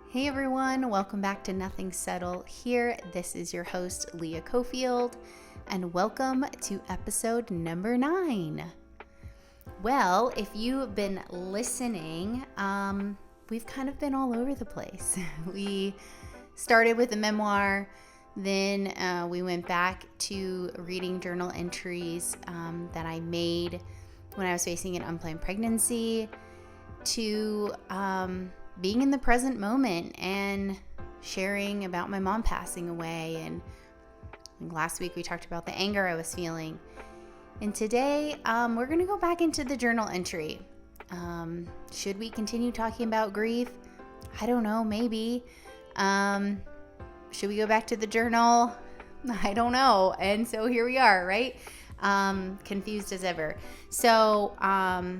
Hey everyone, welcome back to Nothing Settle here. This is your host, Leah Cofield, and welcome to episode number 9. Well, if you've been listening, we've kind of been all over the place. We started with a memoir, then we went back to reading journal entries that I made when I was facing an unplanned pregnancy, to being in the present moment and sharing about my mom passing away. And last week we talked about the anger I was feeling. And today we're going to go back into the journal entry. Should we continue talking about grief? I don't know, maybe. Should we go back to the journal? I don't know. And so here we are, right? Confused as ever. So I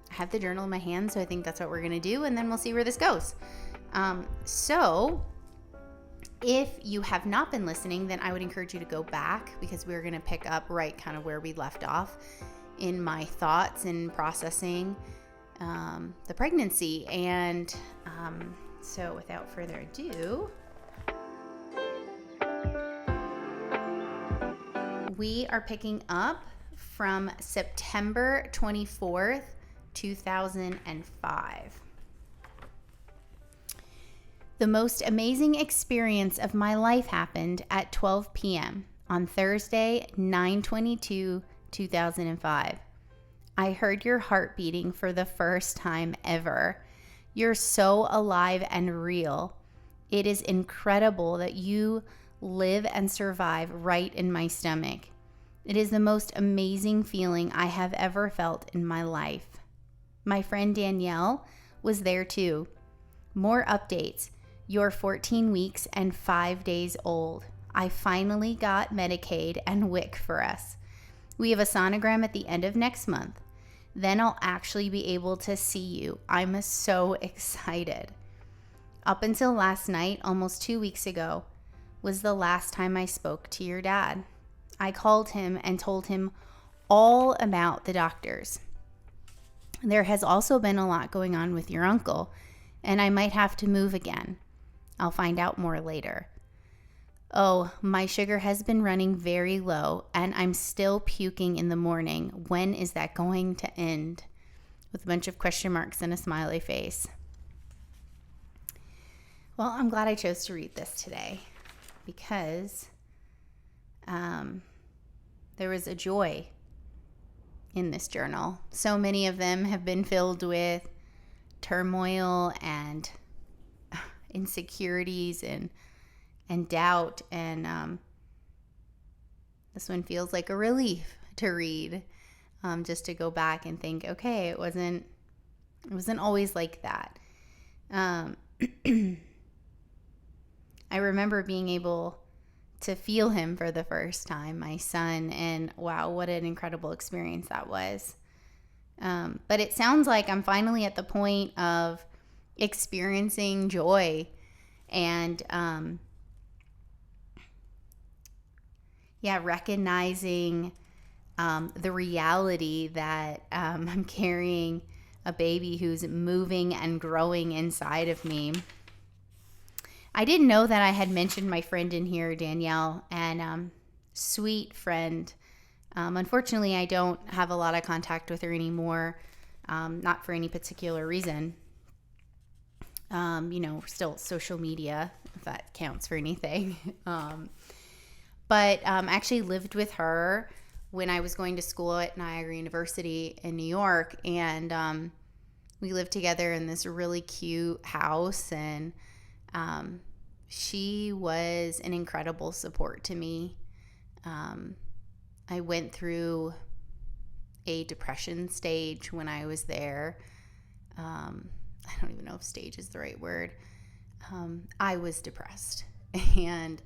have the journal in my hand, so I think that's what we're going to do, and then we'll see where this goes. So if you have not been listening, then I would encourage you to go back, because we're going to pick up right kind of where we left off in my thoughts and processing the pregnancy. And so without further ado, we are picking up from September 24th, 2005. The most amazing experience of my life happened at 12 p.m. on Thursday, 9/22/2005. I heard your heart beating for the first time ever. You're so alive and real. It is incredible that you live and survive right in my stomach. It is the most amazing feeling I have ever felt in my life. My friend Danielle was there too. More updates. You're 14 weeks and 5 days old. I finally got Medicaid and WIC for us. We have a sonogram at the end of next month. Then I'll actually be able to see you. I'm so excited. Up until last night, almost 2 weeks ago, was the last time I spoke to your dad. I called him and told him all about the doctors. There has also been a lot going on with your uncle, and I might have to move again. I'll find out more later. Oh, my sugar has been running very low, and I'm still puking in the morning. When is that going to end? With a bunch of question marks and a smiley face. Well, I'm glad I chose to read this today, because there was a joy in this journal. So many of them have been filled with turmoil and insecurities and doubt, and this one feels like a relief to read, just to go back and think, okay, it wasn't always like that. I remember being able to feel him for the first time, my son, and wow, what an incredible experience that was. But it sounds like I'm finally at the point of experiencing joy and recognizing the reality that I'm carrying a baby who's moving and growing inside of me. I didn't know that I had mentioned my friend in here, Danielle, and sweet friend. Unfortunately, I don't have a lot of contact with her anymore, not for any particular reason. Still social media, if that counts for anything. But actually lived with her when I was going to school at Niagara University in New York, and we lived together in this really cute house, and she was an incredible support to me. I went through a depression stage when I was there. I don't even know if stage is the right word. I was depressed. And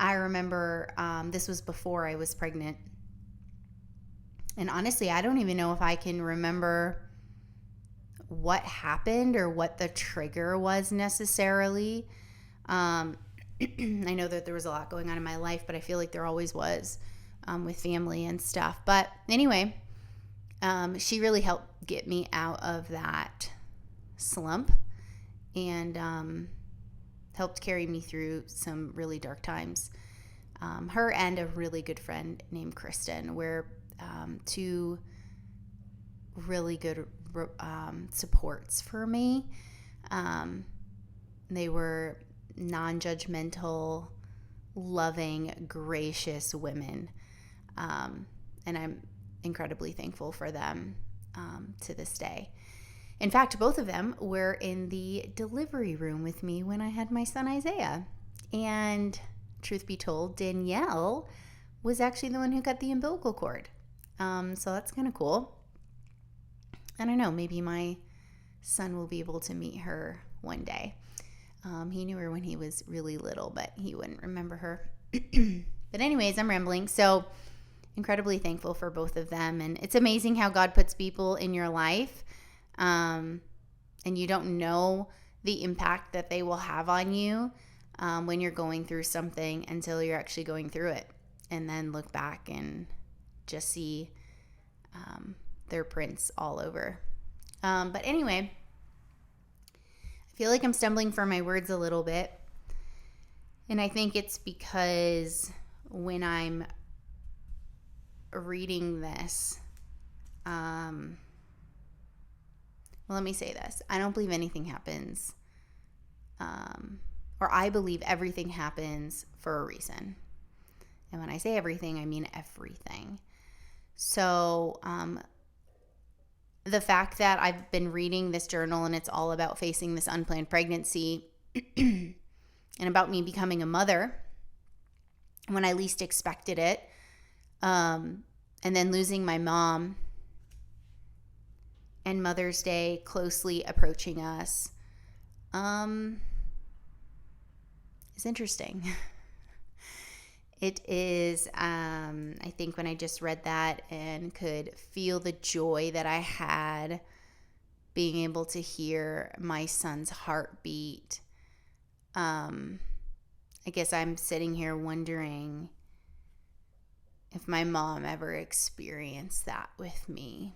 I remember this was before I was pregnant. And honestly, I don't even know if I can remember what happened or what the trigger was necessarily. I know that there was a lot going on in my life, but I feel like there always was with family and stuff. But anyway, she really helped get me out of that slump and helped carry me through some really dark times. Her and a really good friend named Kristen were two really good supports for me. They were non-judgmental, loving, gracious women. And I'm incredibly thankful for them to this day. In fact, both of them were in the delivery room with me when I had my son Isaiah. And truth be told, Danielle was actually the one who cut the umbilical cord. So that's kind of cool. I don't know, maybe my son will be able to meet her one day. He knew her when he was really little, but he wouldn't remember her. But anyways, I'm rambling. So incredibly thankful for both of them. And it's amazing how God puts people in your life. And you don't know the impact that they will have on you when you're going through something until you're actually going through it. And then look back and just see their prints all over. But anyway, I feel like I'm stumbling for my words a little bit. And I think it's because when I'm reading this, well, let me say this. I don't believe anything happens, or I believe everything happens for a reason. And when I say everything, I mean everything. So the fact that I've been reading this journal and it's all about facing this unplanned pregnancy and about me becoming a mother when I least expected it, and then losing my mom, and Mother's Day closely approaching us, is interesting. It is, I think when I just read that and could feel the joy that I had being able to hear my son's heartbeat, I guess I'm sitting here wondering if my mom ever experienced that with me.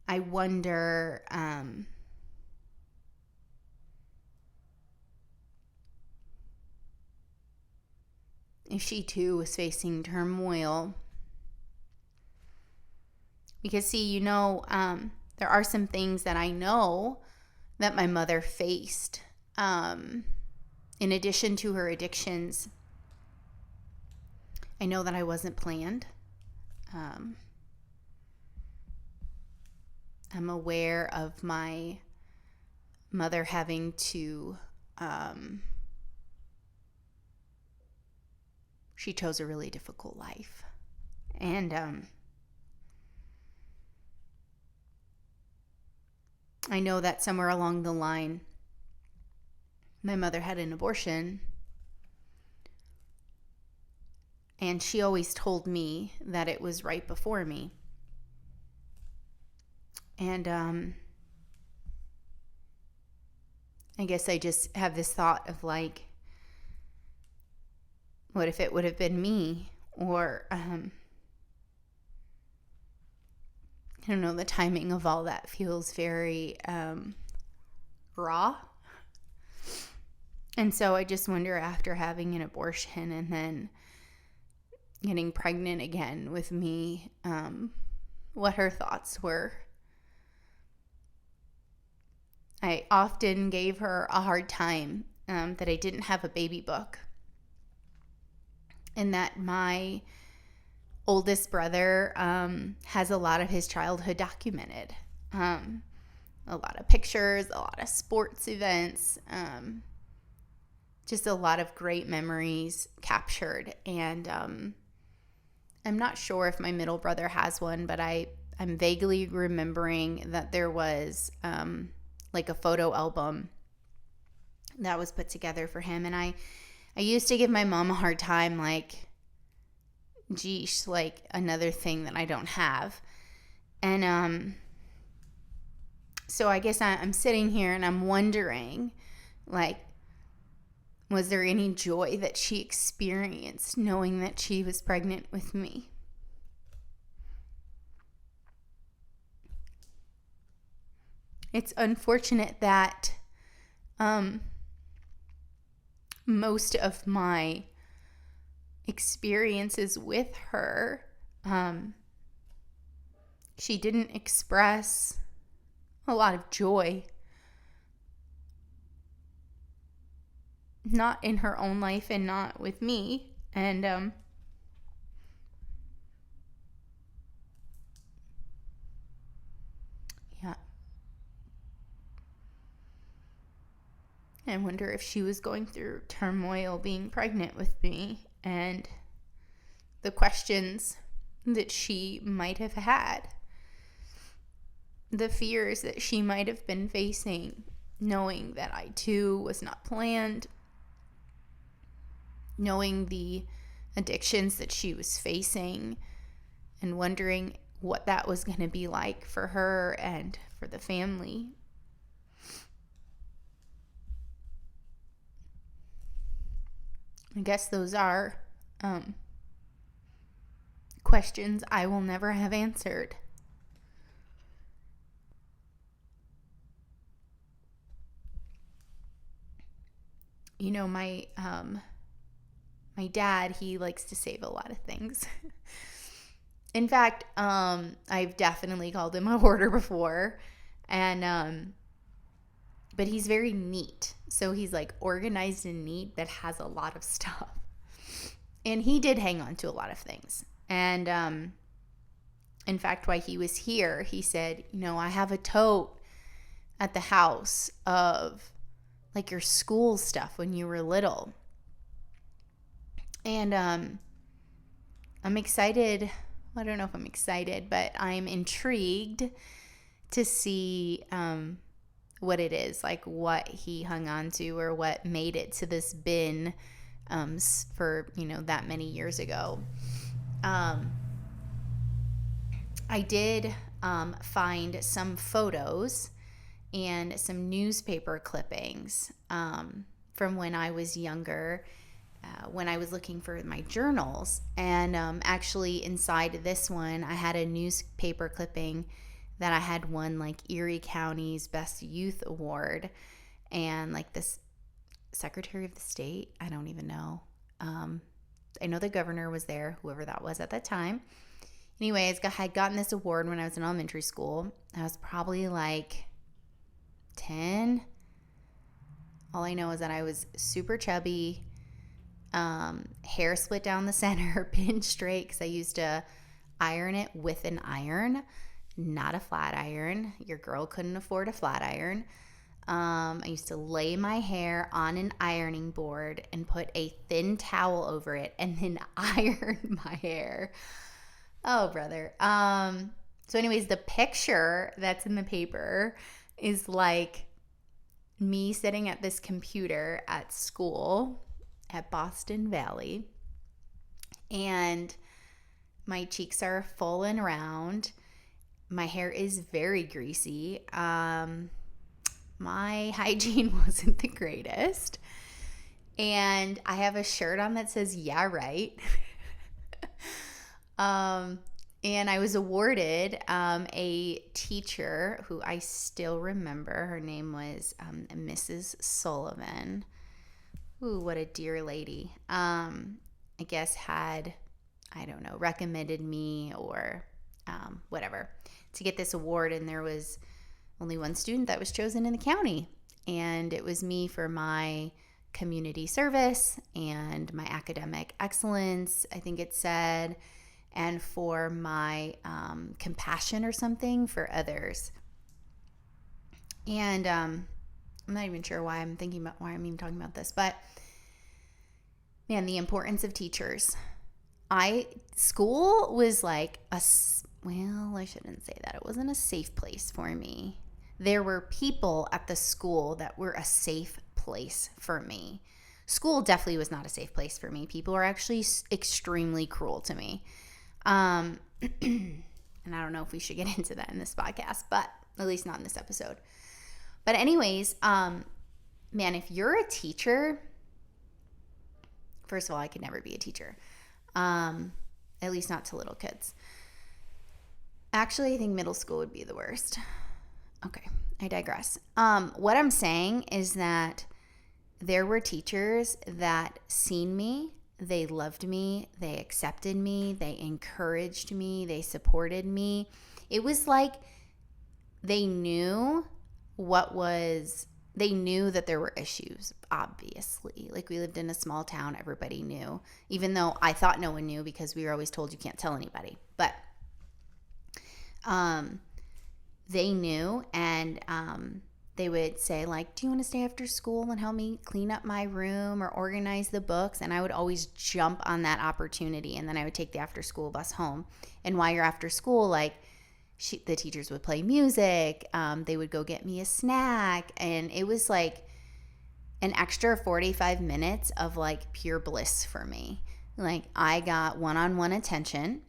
I wonder if she too was facing turmoil. Because see, there are some things that I know that my mother faced. In addition to her addictions, I know that I wasn't planned. I'm aware of my mother having to, she chose a really difficult life. And I know that somewhere along the line, my mother had an abortion. And she always told me that it was right before me. And I guess I just have this thought of like, what if it would have been me? Or, I don't know, the timing of all that feels very raw. And so I just wonder, after having an abortion and then getting pregnant again with me, what her thoughts were. I often gave her a hard time that I didn't have a baby book, and that my oldest brother has a lot of his childhood documented. A lot of pictures, a lot of sports events, just a lot of great memories captured. And I'm not sure if my middle brother has one, but I'm vaguely remembering that there was like a photo album that was put together for him. And I used to give my mom a hard time, like, geesh, like another thing that I don't have. And so I guess I'm sitting here and I'm wondering, like, Was there any joy that she experienced knowing that she was pregnant with me? It's unfortunate that most of my experiences with her, she didn't express a lot of joy. Not in her own life and not with me. And yeah. I wonder if she was going through turmoil being pregnant with me and the questions that she might have had, the fears that she might have been facing, knowing that I too was not planned, knowing the addictions that she was facing, and wondering what that was going to be like for her and for the family. I guess those are questions I will never have answered. You know, my dad, he likes to save a lot of things. In fact, I've definitely called him a hoarder before, and but he's very neat. So he's like organized and neat, but has a lot of stuff. And he did hang on to a lot of things. And in fact, while he was here, he said, you know, I have a tote at the house of like your school stuff when you were little. And I'm excited. I don't know if I'm excited, but I'm intrigued to see what it is, like what he hung on to or what made it to this bin for, you know, that many years ago. I did find some photos and some newspaper clippings from when I was younger, when I was looking for my journals. And actually inside this one, I had a newspaper clipping that I had won like Erie County's Best Youth Award, and like this Secretary of the State, I don't even know. I know the governor was there, whoever that was at that time. Anyways, I had gotten this award when I was in elementary school. I was probably like 10. All I know is that I was super chubby, hair split down the center, pinned straight, because I used to iron it with an iron, not a flat iron. Your girl couldn't afford a flat iron. I used to lay my hair on an ironing board and put a thin towel over it and then iron my hair. Oh, brother. So anyways, the picture that's in the paper is like me sitting at this computer at school at Boston Valley, and my cheeks are full and round. My hair is very greasy. My hygiene wasn't the greatest. And I have a shirt on that says, "Yeah, right." And I was awarded a teacher who I still remember. Her name was Mrs. Sullivan. Ooh, what a dear lady. I guess had, I don't know, recommended me or whatever to get this award. And there was only one student that was chosen in the county. And it was me for my community service and my academic excellence, I think it said, and for my compassion or something for others. And I'm not even sure why I'm even talking about this, but man, the importance of teachers. School was like I shouldn't say that. It wasn't a safe place for me. There were people at the school that were a safe place for me. School definitely was not a safe place for me. People are actually extremely cruel to me. And I don't know if we should get into that in this podcast, but at least not in this episode. But anyways, man, if you're a teacher, First of all, I could never be a teacher, at least not to little kids. Actually, I think middle school would be the worst. Okay, I digress. What I'm saying is that there were teachers that seen me, they loved me, they accepted me, they encouraged me, they supported me. It was like they knew they knew that there were issues, obviously. Like, we lived in a small town, everybody knew, even though I thought no one knew because we were always told you can't tell anybody. But they knew, and they would say, like, do you want to stay after school and help me clean up my room or organize the books? And I would always jump on that opportunity, and then I would take the after school bus home. And while you're after school, like, the teachers would play music, they would go get me a snack, and it was like an extra 45 minutes of like pure bliss for me. Like, I got one-on-one attention.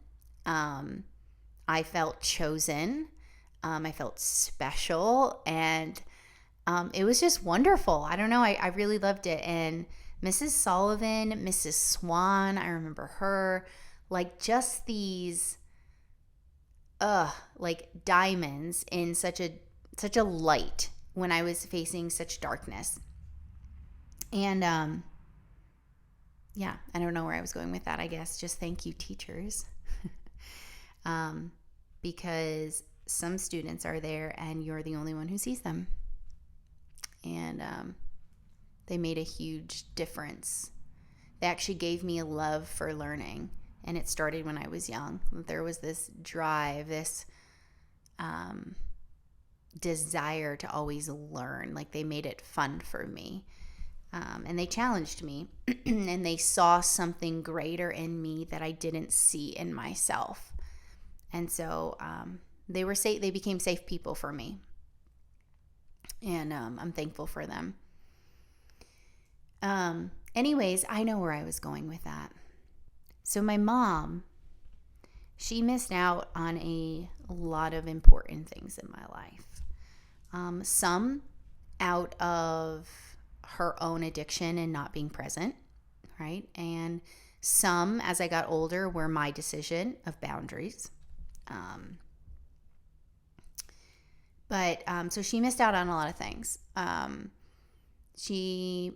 I felt chosen. I felt special, and it was just wonderful. I don't know. I really loved it. And Mrs. Sullivan, Mrs. Swan, I remember her, like, just these like diamonds in such a light when I was facing such darkness. And yeah, I don't know where I was going with that. I guess just thank you, teachers. Because some students are there and you're the only one who sees them. And they made a huge difference. They actually gave me a love for learning. And it started when I was young. There was this drive, this desire to always learn. Like, they made it fun for me. And they challenged me. And they saw something greater in me that I didn't see in myself. And so they became safe people for me. And I'm thankful for them. Anyways, I know where I was going with that. So my mom, she missed out on a lot of important things in my life. Some out of her own addiction and not being present, right? And some, as I got older, were my decision of boundaries. So she missed out on a lot of things. She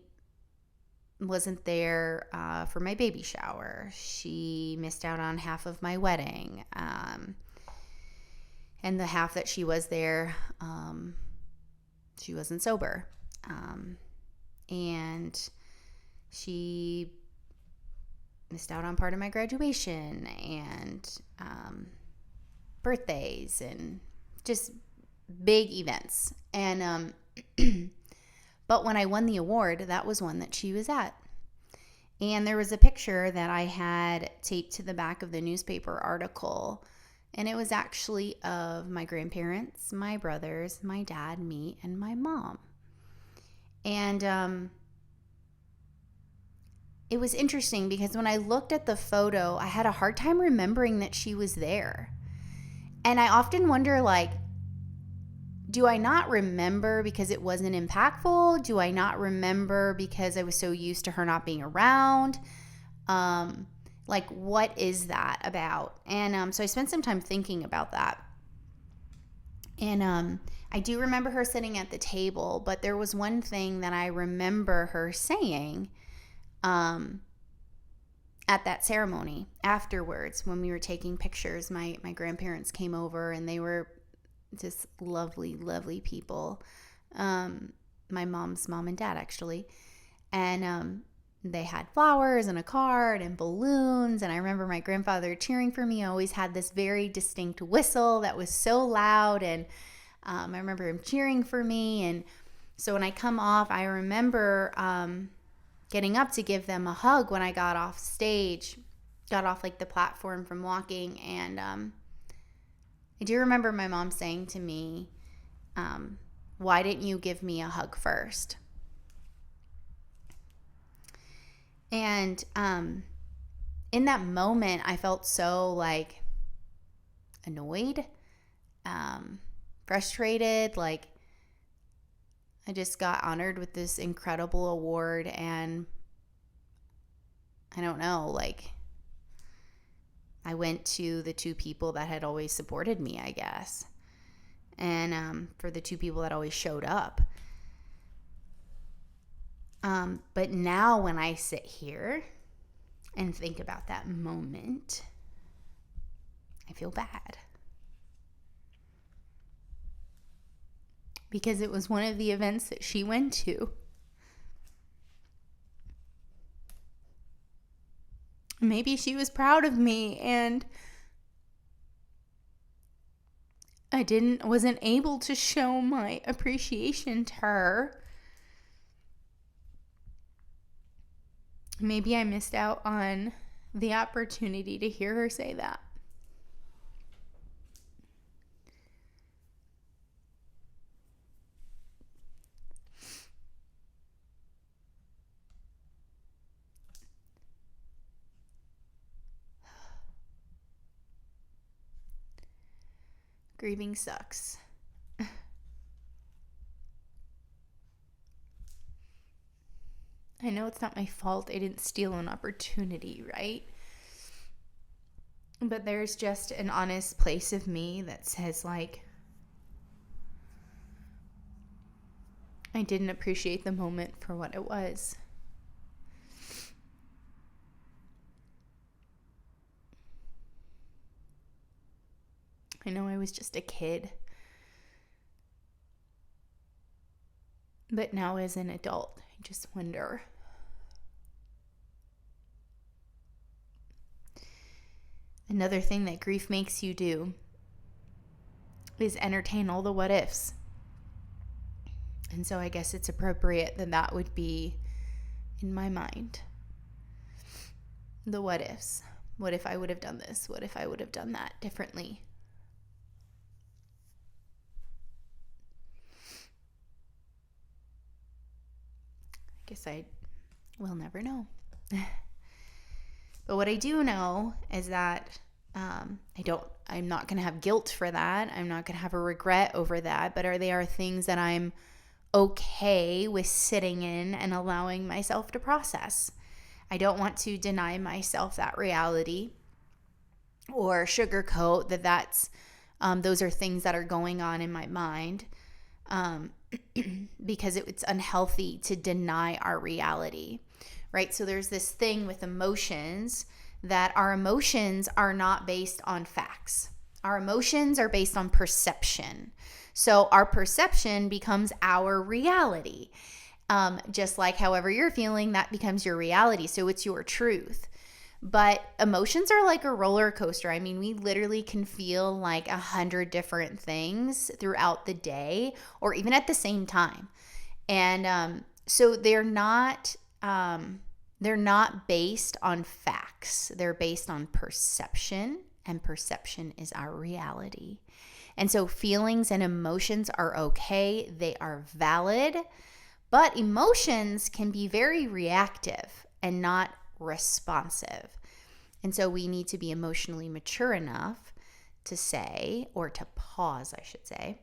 wasn't there for my baby shower. She missed out on half of my wedding. And the half that she was there, she wasn't sober. And she missed out on part of my graduation and birthdays and just big events. And but when I won the award, that was one that she was at. And there was a picture that I had taped to the back of the newspaper article. And it was actually of my grandparents, my brothers, my dad, me, and my mom. And it was interesting because when I looked at the photo, I had a hard time remembering that she was there. And I often wonder, like, do I not remember because it wasn't impactful? Do I not remember because I was so used to her not being around? Like, what is that about? And so I spent some time thinking about that. And I do remember her sitting at the table, but there was one thing that I remember her saying at that ceremony afterwards when we were taking pictures. My grandparents came over, and they were just lovely, lovely people. My mom's mom and dad, actually. And they had flowers and a card and balloons. And I remember my grandfather cheering for me. I always had this very distinct whistle that was so loud. And I remember him cheering for me. And so when I come off, I remember getting up to give them a hug when I got off stage, got off like the platform from walking. And I do remember my mom saying to me, why didn't you give me a hug first? And in that moment, I felt so like annoyed, frustrated, like I just got honored with this incredible award, and I don't know, like I went to the two people that had always supported me, I guess. And for the two people that always showed up. But now when I sit here and think about that moment, I feel bad. Because it was one of the events that she went to. Maybe she was proud of me and I wasn't able to show my appreciation to her. Maybe I missed out on the opportunity to hear her say that. Grieving sucks. I know it's not my fault. I didn't steal an opportunity, right? But there's just an honest place of me that says, like, I didn't appreciate the moment for what it was. I know I was just a kid. But now as an adult, I just wonder. Another thing that grief makes you do is entertain all the what ifs. And so I guess it's appropriate that that would be in my mind. The what ifs. What if I would have done this? What if I would have done that differently? I guess I will never know. But what I do know is that I'm not going to have guilt for that. I'm not going to have a regret over that. But they are things that I'm okay with sitting in and allowing myself to process. I don't want to deny myself that reality or sugarcoat that's those are things that are going on in my mind. Because it's unhealthy to deny our reality, right? So there's this thing with emotions that our emotions are not based on facts. Our emotions are based on perception. So our perception becomes our reality. Just like however you're feeling, that becomes your reality. So it's your truth. But emotions are like a roller coaster. I mean, we literally can feel like 100 different things throughout the day or even at the same time. And so they're not based on facts. They're based on perception, and perception is our reality. And so feelings and emotions are okay. They are valid, but emotions can be very reactive and not responsive. And so we need to be emotionally mature enough to say, or to pause, I should say,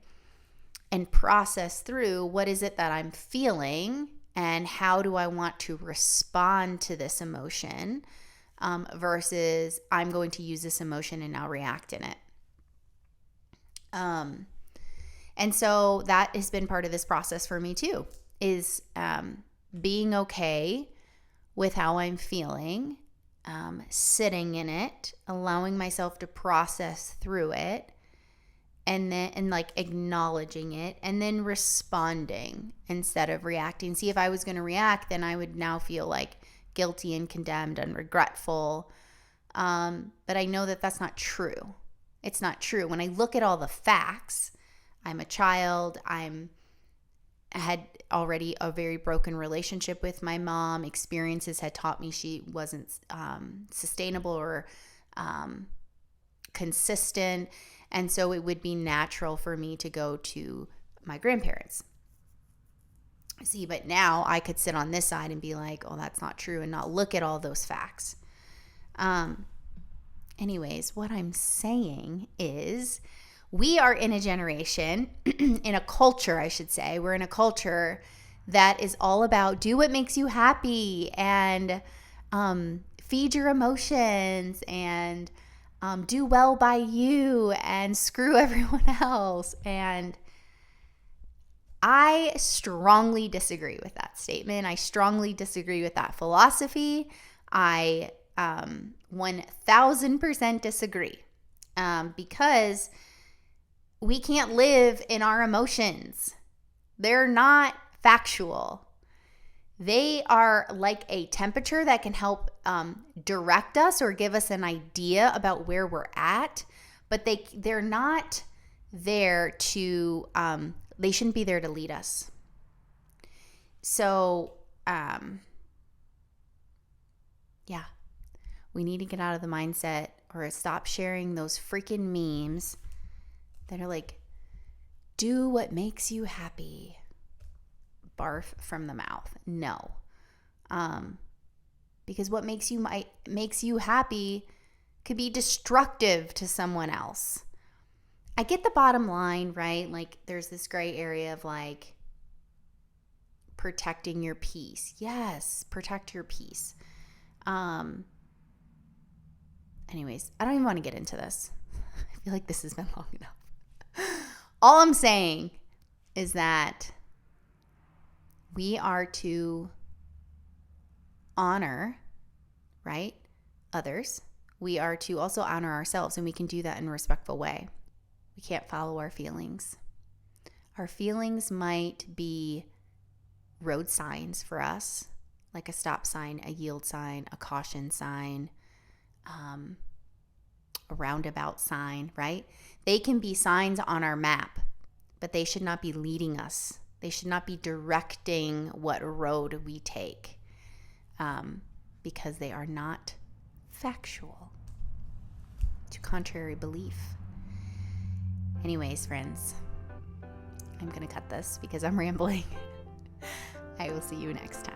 and process through what is it that I'm feeling and how do I want to respond to this emotion versus I'm going to use this emotion and now react in it. And so that has been part of this process for me too, is being okay with how I'm feeling, sitting in it, allowing myself to process through it, and like acknowledging it, and then responding instead of reacting. See, if I was going to react, then I would now feel like guilty and condemned and regretful. But I know that that's not true. It's not true. When I look at all the facts, I'm a child, I had already a very broken relationship with my mom. Experiences had taught me she wasn't sustainable or consistent. And so it would be natural for me to go to my grandparents. See, but now I could sit on this side and be like, oh, that's not true, and not look at all those facts. Anyways, what I'm saying is we are in a generation, in a culture, I should say. We're in a culture that is all about do what makes you happy and feed your emotions and do well by you and screw everyone else. And I strongly disagree with that statement. I strongly disagree with that philosophy. I 1000% disagree because we can't live in our emotions. They're not factual. They are like a temperature that can help direct us or give us an idea about where we're at, but they're not there to, they shouldn't be there to lead us. So, yeah, we need to get out of the mindset or stop sharing those freaking memes that are like, do what makes you happy. Barf from the mouth. No. Because what makes you happy could be destructive to someone else. I get the bottom line, right? Like there's this gray area of like protecting your peace. Yes, protect your peace. Anyways, I don't even want to get into this. I feel like this has been long enough. All I'm saying is that we are to honor, right, others. We are to also honor ourselves, and we can do that in a respectful way. We can't follow our feelings. Our feelings might be road signs for us, like a stop sign, a yield sign, a caution sign, a roundabout sign, right? They can be signs on our map, but they should not be leading us. They should not be directing what road we take because they are not factual to contrary belief. Anyways, friends, I'm going to cut this because I'm rambling. I will see you next time.